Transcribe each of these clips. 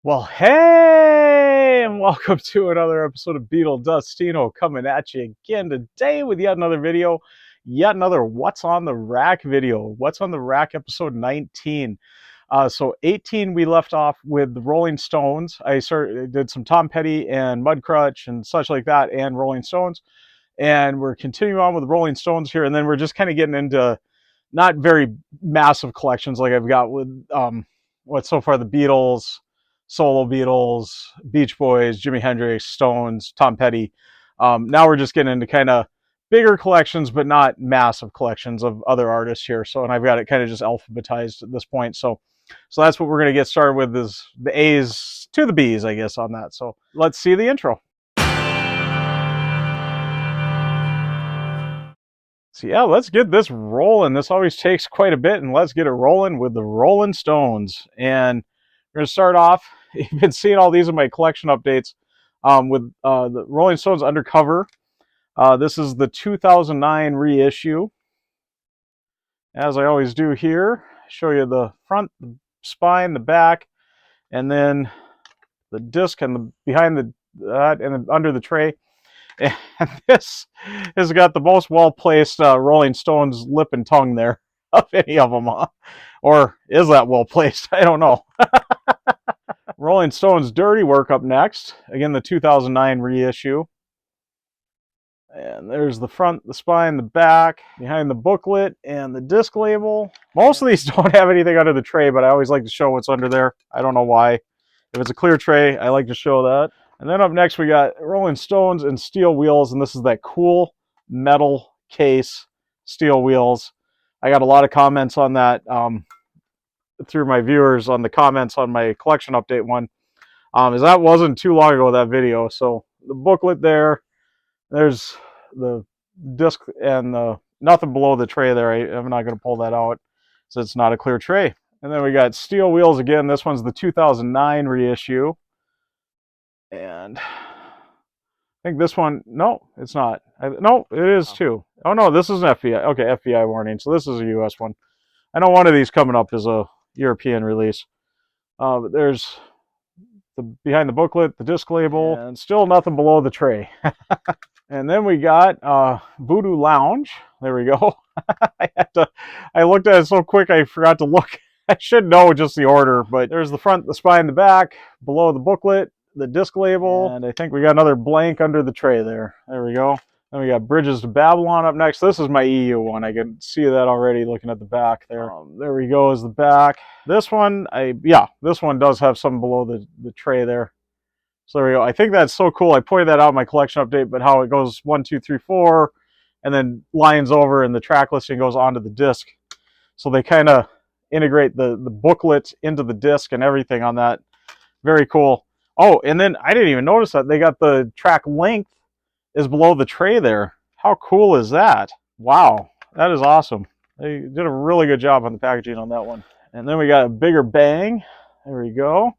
Well, hey, and welcome to another episode of Beetle Dustino coming at you again today with yet another video, yet another What's on the Rack video. What's on the Rack episode 19. So 18 we left off with the Rolling Stones. I did some Tom Petty and Mudcrutch and such like that and Rolling Stones. And we're continuing on with the Rolling Stones here, and then we're just kind of getting into not very massive collections like I've got with what's so far the Beatles, solo Beatles, Beach Boys, Jimi Hendrix, Stones, Tom Petty. Now we're just getting into kind of bigger collections, but not massive collections of other artists here. So, and I've got it kind of just alphabetized at this point. So that's what we're going to get started with, is the A's to the B's, I guess, on that. So let's see the intro. So yeah, let's get this rolling. This always takes quite a bit, and let's get it rolling with the Rolling Stones. And we're going to start off. You've been seeing all these in my collection updates with the Rolling Stones Undercover. This is the 2009 reissue. As I always do here, show you the front, the spine, the back, and then the disc and the behind the and under the tray. And this has got the most well-placed Rolling Stones lip and tongue there of any of them. Or is that well-placed? I don't know. Rolling Stones Dirty Work up next. Again, the 2009 reissue. And there's the front, the spine, the back, behind the booklet, and the disc label. Most of these don't have anything under the tray, but I always like to show what's under there. I don't know why. If it's a clear tray, I like to show that. And then up next, we got Rolling Stones and Steel Wheels, and this is that cool metal case, Steel Wheels. I got a lot of comments on that through my viewers on the comments on my collection update one. As that wasn't too long ago, that video. So the booklet there's the disc and nothing below the tray there. I'm not going to pull that out, so it's not a clear tray. And then we got Steel Wheels again. This one's the 2009 reissue. And I think this one, no, it's not. No, it is too. Oh no, this is an FBI. Okay, FBI warning. So this is a US one. I know one of these coming up is a European release. But there's the behind the booklet, the disc label, and still nothing below the tray. And then we got Voodoo Lounge. There we go. I looked at it so quick I forgot to look. I should know just the order, but there's the front, the spine, the back, below the booklet, the disc label, and I think we got another blank under the tray there. There we go. Then we got Bridges to Babylon up next. This is my EU one. I can see that already looking at the back there. There we go, is the back. This one, this one does have something below the tray there. So there we go. I think that's so cool. I pointed that out in my collection update, but how it goes 1, 2, 3, 4, and then lines over, and the track listing goes onto the disc. So they kind of integrate the booklet into the disc and everything on that. Very cool. Oh, and then I didn't even notice that they got the track length is below the tray there. How cool is that? Wow, that is awesome. They did a really good job on the packaging on that one. And then we got a bigger bang. There we go.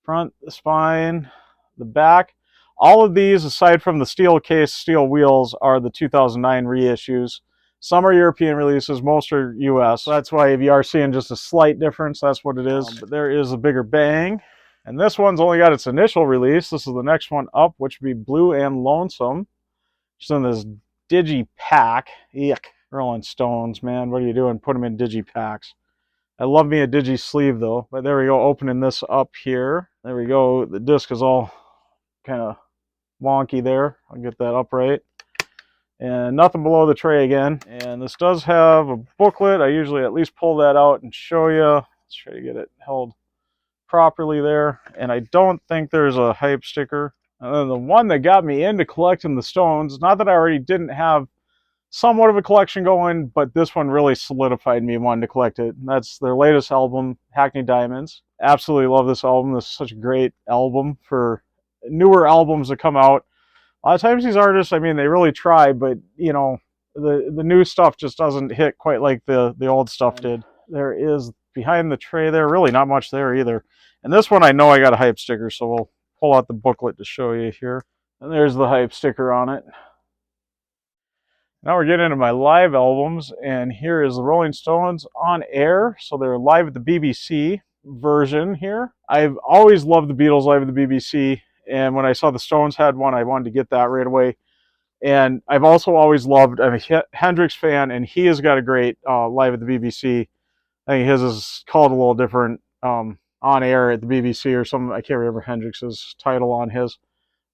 Front, the spine, the back. All of these, aside from the steel case, Steel Wheels, are the 2009 reissues. Some are European releases, most are US. So that's why if you are seeing just a slight difference, that's what it is. But there is a bigger bang. And this one's only got its initial release. This is the next one up, which would be Blue and Lonesome. Just in this digi-pack. Yuck. Rolling Stones, man. What are you doing? Put them in digi-packs. I love me a digi-sleeve, though. But there we go, opening this up here. There we go. The disc is all kind of wonky there. I'll get that upright. And nothing below the tray again. And this does have a booklet. I usually at least pull that out and show you. Let's try to get it held properly there. And I don't think there's a hype sticker. And then the one that got me into collecting the Stones, not that I already didn't have somewhat of a collection going, but this one really solidified me wanting to collect it. And that's their latest album, Hackney Diamonds. Absolutely love this album. This is such a great album for newer albums that come out. A lot of times these artists, I mean, they really try, but you know, the new stuff just doesn't hit quite like the old stuff did. There is behind the tray there, really not much there either. And this one I know I got a hype sticker, so we'll pull out the booklet to show you here. And there's the hype sticker on it. Now we're getting into my live albums, and here is the Rolling Stones on air. So they're live at the BBC. version here. I've always loved the Beatles live at the BBC, and when I saw the Stones had one, I wanted to get that right away. And I've also always loved, I'm a Hendrix fan, and he has got a great live at the BBC. I think his is called a little different, on air at the BBC or something. I can't remember Hendrix's title on his.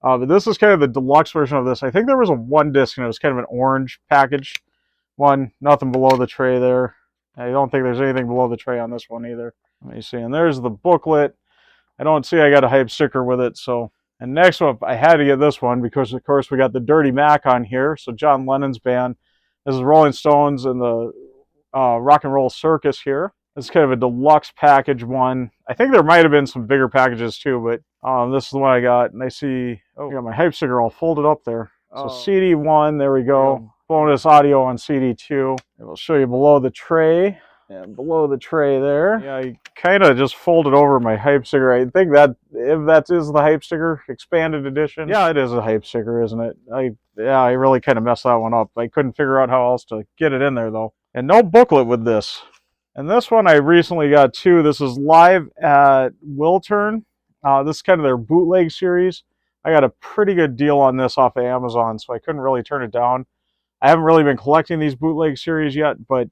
But this is kind of the deluxe version of this. I think there was a one disc, and it was kind of an orange package one. Nothing below the tray there. I don't think there's anything below the tray on this one either. Let me see. And there's the booklet. I don't see I got a hype sticker with it. So, and next up, I had to get this one because, of course, we got the Dirty Mac on here. So John Lennon's band. This is Rolling Stones and the Rock and Roll Circus here. It's kind of a deluxe package one. I think there might have been some bigger packages too, but this is the one I got. And I see, oh, I got my hype sticker all folded up there. So CD1, there we go. Bonus audio on CD2. And we'll show you below the tray. And below the tray there, yeah, I kind of just folded over my hype sticker. I think that, if that is the hype sticker, expanded edition. Yeah, it is a hype sticker, isn't it? I really kind of messed that one up. I couldn't figure out how else to get it in there, though. And no booklet with this. And this one I recently got, too. This is live at Wiltern. This is kind of their bootleg series. I got a pretty good deal on this off of Amazon, so I couldn't really turn it down. I haven't really been collecting these bootleg series yet, but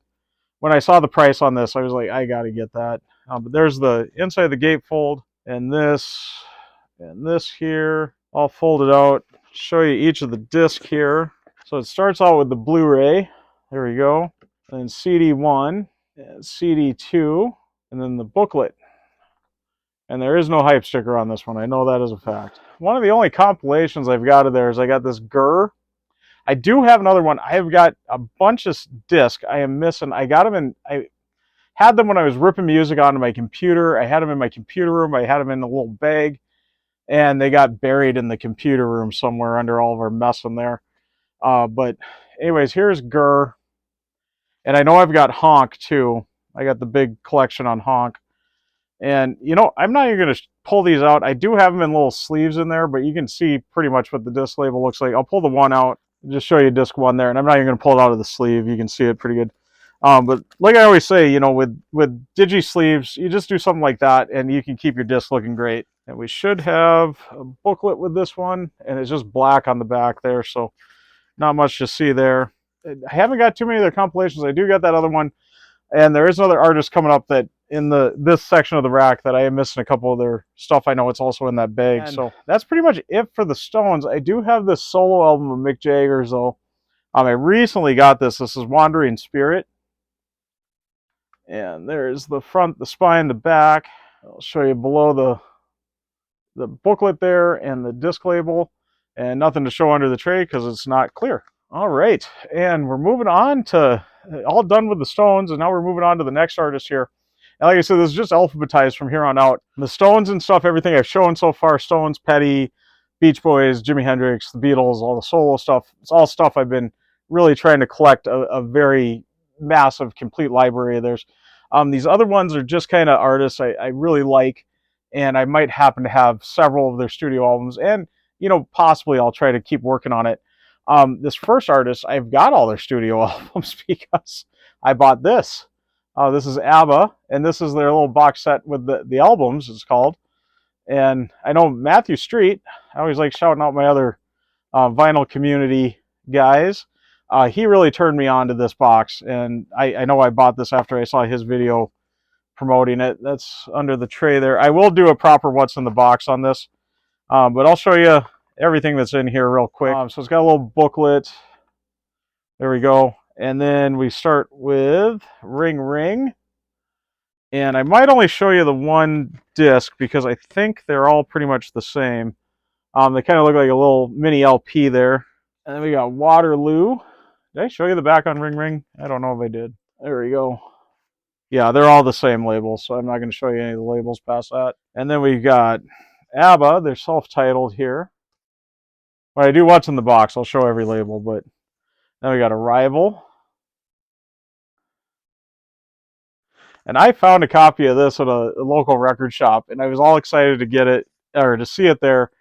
when I saw the price on this, I was like, I got to get that. But there's the inside of the gatefold, and this here, all folded out. Show you each of the discs here. So it starts out with the Blu-ray. There we go. Then CD1, and CD2, and then the booklet. And there is no hype sticker on this one. I know that is a fact. One of the only compilations I've got of theirs, I got this Gurr. I do have another one. I've got a bunch of discs I am missing. I got them in, I had them when I was ripping music onto my computer. I had them in my computer room. I had them in a little bag, and they got buried in the computer room somewhere under all of our mess in there. But anyways, here's Gurr. And I know I've got Honk too. I got the big collection on Honk. And, you know, I'm not even going to pull these out. I do have them in little sleeves in there, but you can see pretty much what the disc label looks like. I'll pull the one out. Just show you disc one there, and I'm not even going to pull it out of the sleeve. You can see it pretty good. But like I always say, you know, with digi sleeves, you just do something like that, and you can keep your disc looking great. And we should have a booklet with this one, and it's just black on the back there, so not much to see there. I haven't got too many of their compilations. I do got that other one, and there is another artist coming up that in this section of the rack that I am missing a couple of their stuff. I know it's also in that bag. And so that's pretty much it for the Stones. I do have this solo album of Mick Jagger's though. I recently got this. This is Wandering Spirit. And there's the front, the spine, the back. I'll show you below the booklet there and the disc label. And nothing to show under the tray because it's not clear. All right. And we're moving on to, all done with the Stones. And now we're moving on to the next artist here. And like I said, this is just alphabetized from here on out. The Stones and stuff, everything I've shown so far, Stones, Petty, Beach Boys, Jimi Hendrix, the Beatles, all the solo stuff. It's all stuff I've been really trying to collect a very massive, complete library of theirs. These other ones are just kind of artists I really like, and I might happen to have several of their studio albums, and, you know, possibly I'll try to keep working on it. This first artist, I've got all their studio albums because I bought this. This is ABBA, and this is their little box set with the albums, it's called. And I know Matthew Street, I always like shouting out my other vinyl community guys. He really turned me on to this box, and I know I bought this after I saw his video promoting it. That's under the tray there. I will do a proper what's in the box on this, but I'll show you everything that's in here real quick. So it's got a little booklet. There we go. And then we start with Ring Ring. And I might only show you the one disc because I think they're all pretty much the same. They kind of look like a little mini LP there. And then we got Waterloo. Did I show you the back on Ring Ring? I don't know if I did. There we go. Yeah, they're all the same labels, so I'm not going to show you any of the labels past that. And then we've got ABBA. They're self-titled here. When I do what's in the box, I'll show every label, but then we got Arrival. And I found a copy of this at a local record shop, and I was all excited to get it, or to see it there.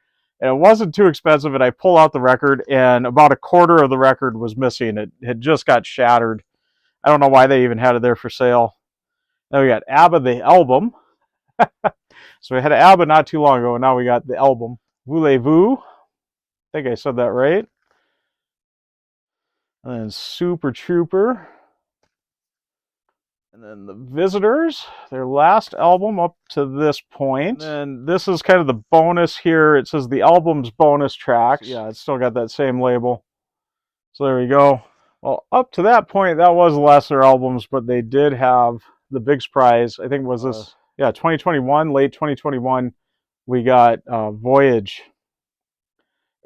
And it wasn't too expensive, and I pulled out the record, and about a quarter of the record was missing. It had just got shattered. I don't know why they even had it there for sale. Then we got ABBA, the album. So we had ABBA not too long ago, and now we got the album. Voulez-vous? I think I said that right. And then Super Trooper. And then the Visitors, their last album up to this point. And this is kind of the bonus here. It says the album's bonus tracks. Yeah, it's still got that same label. So there we go. Well, up to that point, that was the last of their albums, but they did have the big surprise. I think it was this, 2021, late 2021, we got Voyage.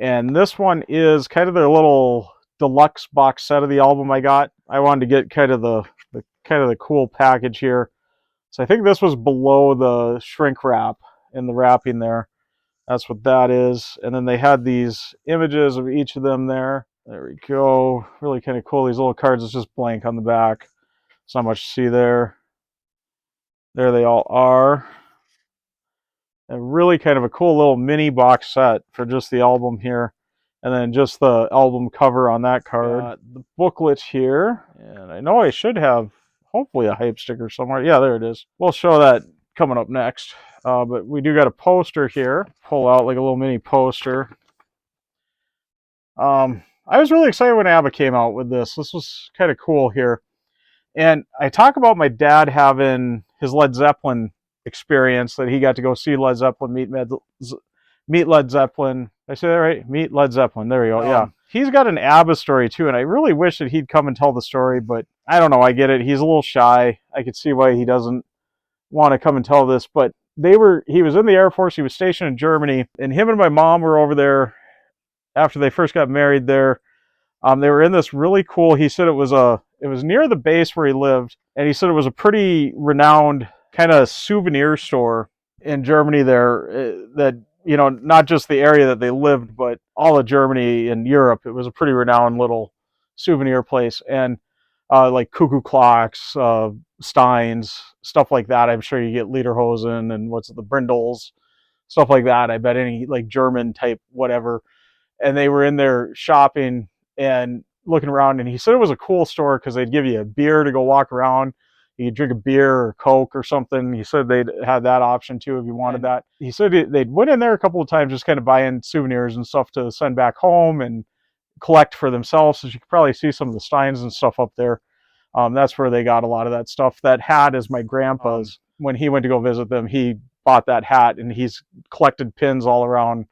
And this one is kind of their little deluxe box set of the album I got. I wanted to get kind of the cool package here. So I think this was below the shrink wrap in the wrapping there. That's what that is. And then they had these images of each of them there. There we go. Really kind of cool. These little cards, it's just blank on the back. There's not much to see there. There they all are. And really kind of a cool little mini box set for just the album here. And then just the album cover on that card. Got the booklet here. And I know I should have hopefully a hype sticker somewhere. Yeah, there it is. We'll show that coming up next. But we do got a poster here. Pull out like a little mini poster. I was really excited when ABBA came out with this. This was kind of cool here. And I talk about my dad having his Led Zeppelin experience, that he got to go see Led Zeppelin, meet Led Zeppelin. Did I say that right? Meet Led Zeppelin. There we go. Yeah. He's got an ABBA story too, and I really wish that he'd come and tell the story, but I don't know. I get it. He's a little shy. I could see why he doesn't want to come and tell this, but he was in the Air Force. He was stationed in Germany, and him and my mom were over there after they first got married there. They were in this really cool, he said it was near the base where he lived, and he said it was a pretty renowned kind of souvenir store in Germany there, that, you know, not just the area that they lived, but all of Germany and Europe. It was a pretty renowned little souvenir place, and like cuckoo clocks, steins, stuff like that. I'm sure you get Lederhosen and the Brindles, stuff like that. I bet any like German type whatever. And they were in there shopping and looking around, and he said it was a cool store because they'd give you a beer to go walk around. You could drink a beer or Coke or something. He said they'd had that option too if you wanted that. He said they'd went in there a couple of times just kind of buying souvenirs and stuff to send back home and collect for themselves. So you could probably see some of the steins and stuff up there. That's where they got a lot of that stuff. That hat is my grandpa's. When he went to go visit them, he bought that hat, and he's collected pins all around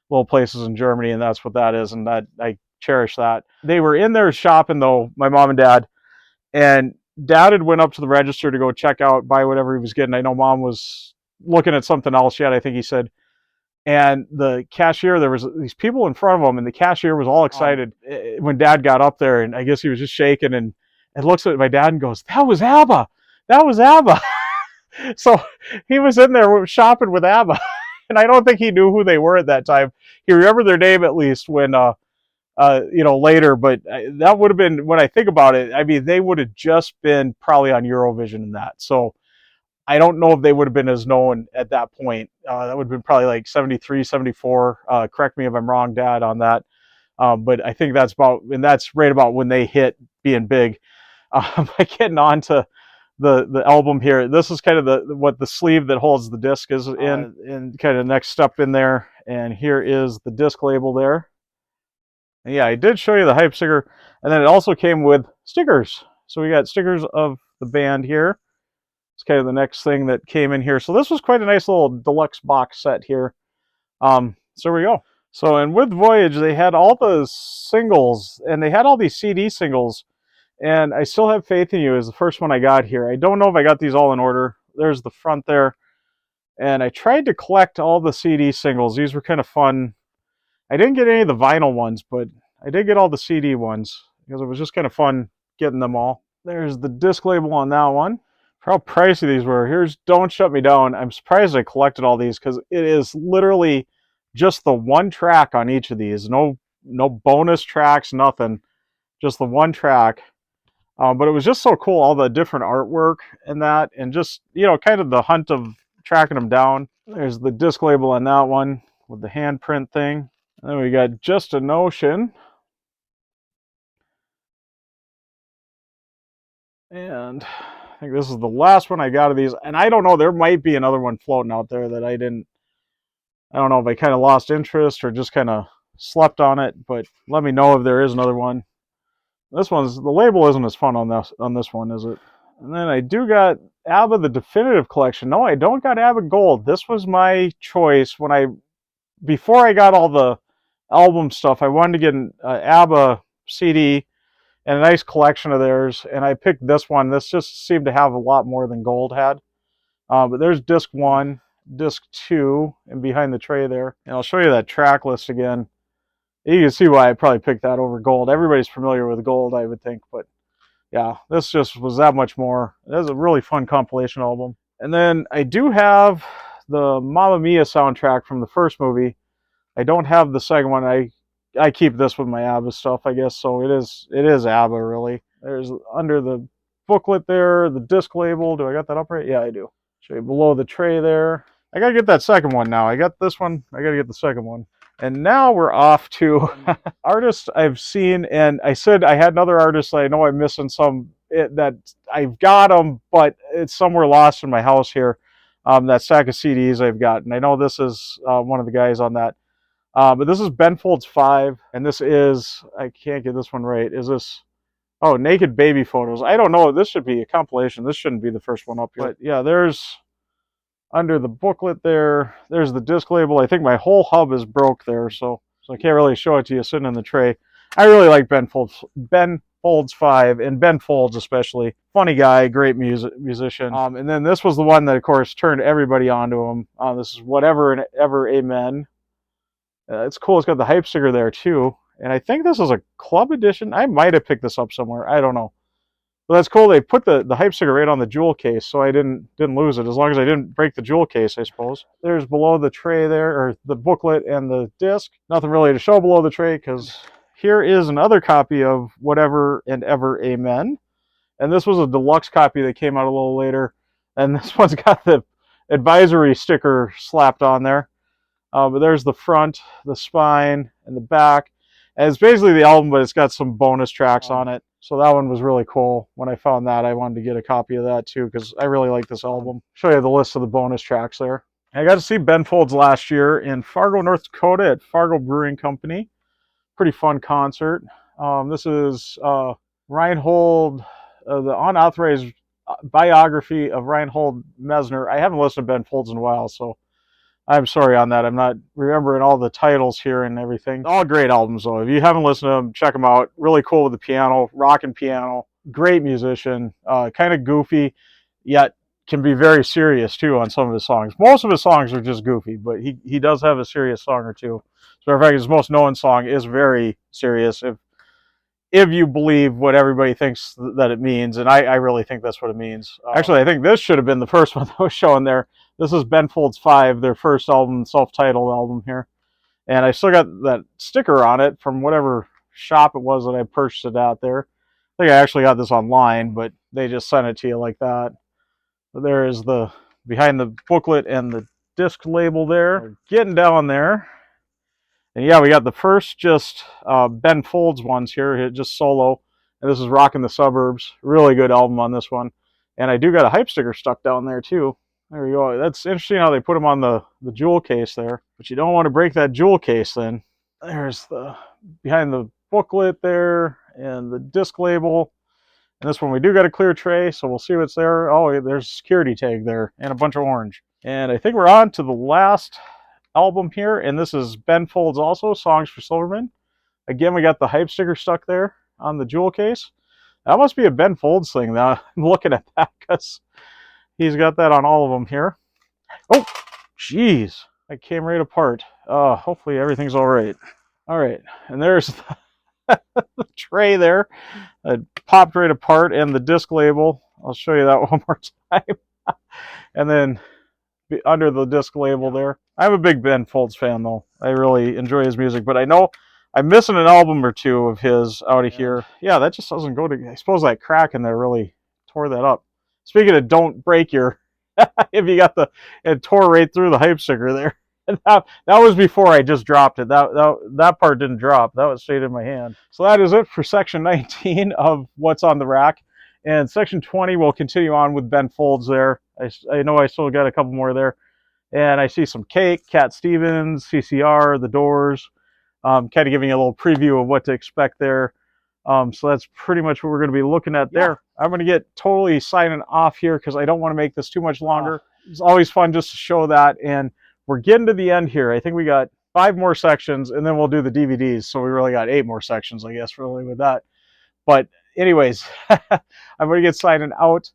little places in Germany, and that's what that is, and that I cherish that. They were in there shopping though, my mom and dad, and dad had went up to the register to go check out, buy whatever he was getting. I know mom was looking at something else yet, I think he said. And the cashier, there was these people in front of him, and the cashier was all excited when dad got up there, and I guess he was just shaking and looks at my dad and goes, "That was ABBA! That was ABBA!" So he was in there shopping with ABBA. And I don't think he knew who they were at that time. He remembered their name at least when, later. But that would have been, when I think about it, I mean, they would have just been probably on Eurovision and that. So I don't know if they would have been as known at that point. That would have been probably like 73, 74. Correct me if I'm wrong, Dad, on that. But I think that's right about when they hit being big. Getting on to the album here. This is kind of what the sleeve that holds the disc is in, and kind of next step in there. And here is the disc label there. And yeah, I did show you the hype sticker, and then it also came with stickers. So we got stickers of the band here. It's kind of the next thing that came in here. So this was quite a nice little deluxe box set here. So there we go. So, and with Voyage, they had all the singles, and they had all these CD singles. And I Still Have Faith in You is the first one I got here. I don't know if I got these all in order. There's the front there. And I tried to collect all the CD singles. These were kind of fun. I didn't get any of the vinyl ones, but I did get all the CD ones because it was just kind of fun getting them all. There's the disc label on that one. For how pricey these were. Here's Don't Shut Me Down. I'm surprised I collected all these because it is literally just the one track on each of these. No bonus tracks, nothing. Just the one track. But it was just so cool, all the different artwork and that, and just, you know, kind of the hunt of tracking them down. There's the disc label on that one with the handprint thing. And then we got Just a Notion. And think this is the last one I got of these. And I don't know, there might be another one floating out there that I don't know if I kind of lost interest or just kind of slept on it, but let me know if there is another one. This one's, the label isn't as fun on this one, is it? And then I do got ABBA, the definitive collection. No, I don't got ABBA Gold. This was my choice before I got all the album stuff. I wanted to get an ABBA CD and a nice collection of theirs, and I picked this one. This just seemed to have a lot more than Gold had. But there's disc 1, disc 2, and behind the tray there. And I'll show you that track list again. You can see why I probably picked that over Gold. Everybody's familiar with Gold, I would think, but yeah, this just was that much more. It was a really fun compilation album. And then I do have the Mamma Mia soundtrack from the first movie. I don't have the second one. I keep this with my ABBA stuff, I guess, so it is ABBA, really. There's under the booklet there, the disc label. Do I got that up right? Yeah, I do. Show you below the tray there. I gotta get that second one now. I got this one. I gotta get the second one. And now we're off to artists I've seen, and I said I had another artist I know I'm missing some that I've got them, but it's somewhere lost in my house here. That stack of CDs I've got, and I know this is one of the guys on that. But this is Ben Folds 5, and this is, I can't get this one right. Is this, oh, Naked Baby Photos. I don't know. This should be a compilation. This shouldn't be the first one up here. But yeah, there's under the booklet there's the disc label. I think my whole hub is broke there, so I can't really show it to you sitting in the tray. I really like Ben Folds 5, and Ben Folds especially. Funny guy, great musician. And then this was the one that, of course, turned everybody onto him. This is Whatever and Ever Amen. It's cool. It's got the hype sticker there, too. And I think this is a club edition. I might have picked this up somewhere. I don't know. But that's cool. They put the hype sticker right on the jewel case, so I didn't lose it, as long as I didn't break the jewel case, I suppose. There's below the tray there, or the booklet and the disc. Nothing really to show below the tray, because here is another copy of Whatever and Ever Amen. And this was a deluxe copy that came out a little later. And this one's got the advisory sticker slapped on there. But there's the front, the spine, and the back. And it's basically the album, but it's got some bonus tracks on it. So that one was really cool. When I found that, I wanted to get a copy of that too, because I really like this album. Show you the list of the bonus tracks there. I got to see Ben Folds last year in Fargo, North Dakota at Fargo Brewing Company. Pretty fun concert. This is Reinhold, the unauthorized biography of Reinhold Messner. I haven't listened to Ben Folds in a while, so I'm sorry on that. I'm not remembering all the titles here and everything. All great albums, though. If you haven't listened to them, check them out. Really cool with the piano, rocking piano. Great musician. Kind of goofy, yet can be very serious, too, on some of his songs. Most of his songs are just goofy, but he does have a serious song or two. As a matter of fact, his most known song is very serious, if you believe what everybody thinks that it means, and I really think that's what it means. Actually, I think this should have been the first one that was showing there. This is Ben Folds 5, their first album, self-titled album here. And I still got that sticker on it from whatever shop it was that I purchased it out there. I think I actually got this online, but they just sent it to you like that. But there is the behind the booklet and the disc label there. We're getting down there. And yeah, we got the first just Ben Folds ones here, just solo. And this is Rockin' the Suburbs. Really good album on this one. And I do got a hype sticker stuck down there too. There we go. That's interesting how they put them on the jewel case there. But you don't want to break that jewel case then. There's the behind the booklet there and the disc label. And this one we do got a clear tray, so we'll see what's there. Oh, there's a security tag there and a bunch of orange. And I think we're on to the last album here, and this is Ben Folds also, Songs for Silverman. Again, we got the hype sticker stuck there on the jewel case. That must be a Ben Folds thing now. I'm looking at that because he's got that on all of them here. Oh, jeez. That came right apart. Hopefully everything's all right. All right, and there's the tray there. It popped right apart, and the disc label. I'll show you that one more time. And then under the disc label there. I'm a big Ben Folds fan, though. I really enjoy his music, but I know I'm missing an album or two of his out of here. Yeah, that just doesn't go to... I suppose that crack in there really tore that up. Speaking of don't break your... if you got the... It tore right through the hype sticker there. And that was before I just dropped it. That part didn't drop. That was stayed in my hand. So that is it for section 19 of what's on the rack. And section 20 will continue on with Ben Folds there. I know I still got a couple more there. And I see some Cake, Cat Stevens, CCR, The Doors, kind of giving you a little preview of what to expect there. So that's pretty much what we're going to be looking at there. I'm going to get totally signing off here because I don't want to make this too much longer. It's always fun just to show that. And we're getting to the end here. I think we got 5 more sections, and then we'll do the DVDs. So we really got 8 more sections, I guess, really with that. But anyways, I'm going to get signing out.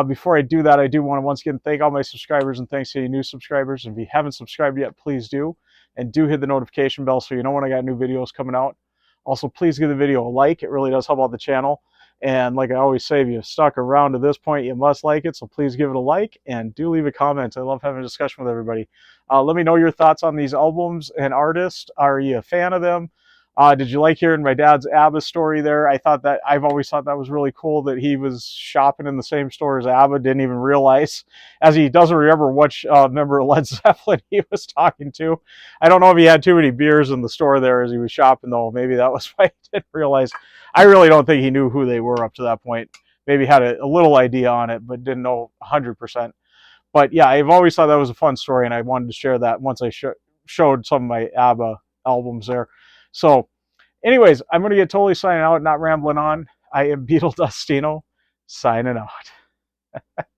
Before I do that, I do want to once again thank all my subscribers and thanks to any new subscribers. And if you haven't subscribed yet, please do. And do hit the notification bell so you know when I got new videos coming out. Also, please give the video a like. It really does help out the channel. And like I always say, if you've stuck around to this point, you must like it. So please give it a like and do leave a comment. I love having a discussion with everybody. Let me know your thoughts on these albums and artists. Are you a fan of them? Did you like hearing my dad's ABBA story there? I've always thought that was really cool that he was shopping in the same store as ABBA, didn't even realize, as he doesn't remember which member of Led Zeppelin he was talking to. I don't know if he had too many beers in the store there as he was shopping, though. Maybe that was why he didn't realize. I really don't think he knew who they were up to that point. Maybe had a little idea on it, but didn't know 100%. But yeah, I've always thought that was a fun story, and I wanted to share that once I showed some of my ABBA albums there. So anyways, I'm going to get totally signing out, not rambling on. I am Beetle Dustino, signing out.